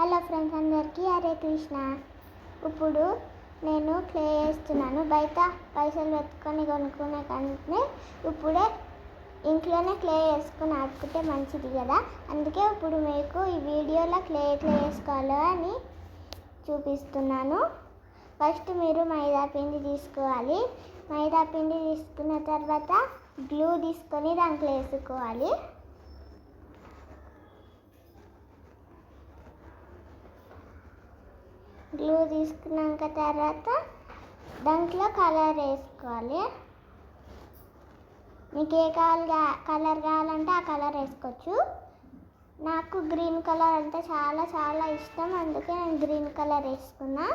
Hello friends, అందరికీ హరే కృష్ణ. ఇప్పుడు నేను క్లే వేస్తున్నాను. బయట పైసలు పెట్టుకొని కొనుక్కునే కంటే ఇప్పుడే ఇంట్లోనే క్లే వేసుకొని ఆడుకుంటే మంచిది కదా. అందుకే ఇప్పుడు మీకు ఈ వీడియోలో క్లే వేసుకోవాలో అని చూపిస్తున్నాను. ఫస్ట్ మీరు మైదా పిండి తీసుకోవాలి. మైదా పిండి తీసుకున్న తర్వాత గ్లూ తీసుకొని దాంట్లో వేసుకోవాలి. గ్లూ తీసుకున్నాక తర్వాత దాంట్లో కలర్ వేసుకోవాలి. మీకు ఏ కలర్ కావాలంటే ఆ కలర్ వేసుకోవచ్చు. నాకు గ్రీన్ కలర్ అంటే చాలా చాలా ఇష్టం, అందుకే నేను గ్రీన్ కలర్ వేసుకున్నా.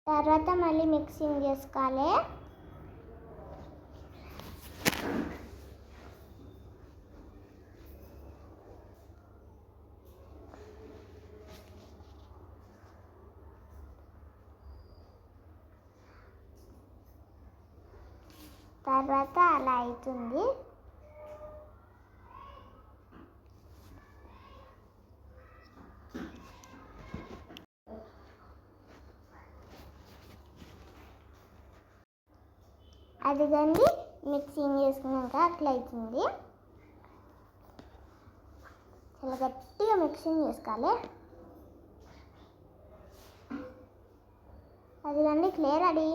తర్వాత మళ్ళీ మిక్సింగ్ చేసుకోవాలి. తర్వాత అలా అవుతుంది. అది దాన్ని మిక్సింగ్ చేసుకున్నాక అట్లా అవుతుంది. చాలా గట్టిగా మిక్సింగ్ చేసుకోవాలి. అది దాన్ని క్లే రెడీ.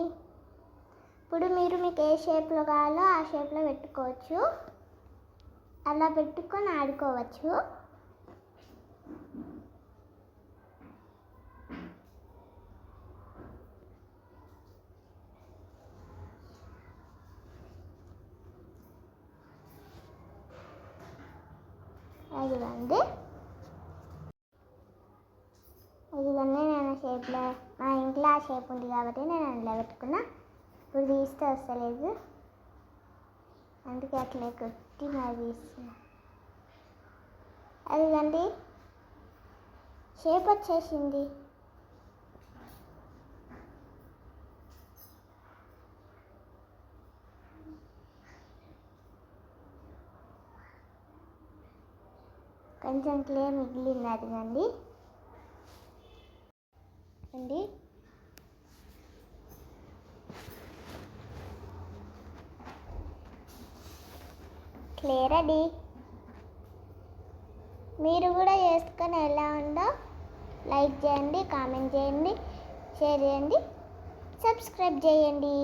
ఇప్పుడు మీకు ఏ షేప్లో కావాలో ఆ షేప్లో పెట్టుకోవచ్చు. అలా పెట్టుకొని ఆడుకోవచ్చు. ఇదిగోండి నేను షేప్లో, మా ఇంట్లో ఆ షేప్ ఉంది కాబట్టి నేను అందులో పెట్టుకున్నా. ఇప్పుడు తీస్తే వస్తలేదు, అందుకే అట్లా కొట్టి మరి తీస్తున్నా. అదిగండి షేప్ వచ్చేసింది. కొంచెం క్లే మిగిలింది, అదిగండి అండి. Clay ready. మీరు కూడా చేసుకొని ఎలా ఉందో లైక్ చేయండి, కామెంట్ చేయండి, షేర్ చేయండి, సబ్స్క్రైబ్ చేయండి.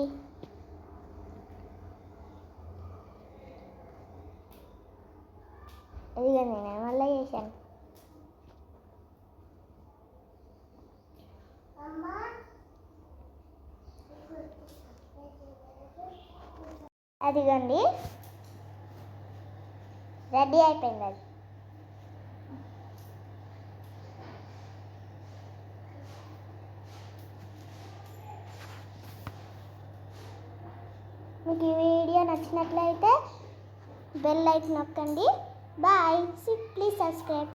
ఇదిగోండి నేను మళ్ళీ చేశాను. అదిగోండి రెడీ అయిపోయింది. అది మీకు ఈ వీడియో నచ్చినట్లయితే బెల్ ఐకాన్ నొక్కండి. బాయ్. Please subscribe.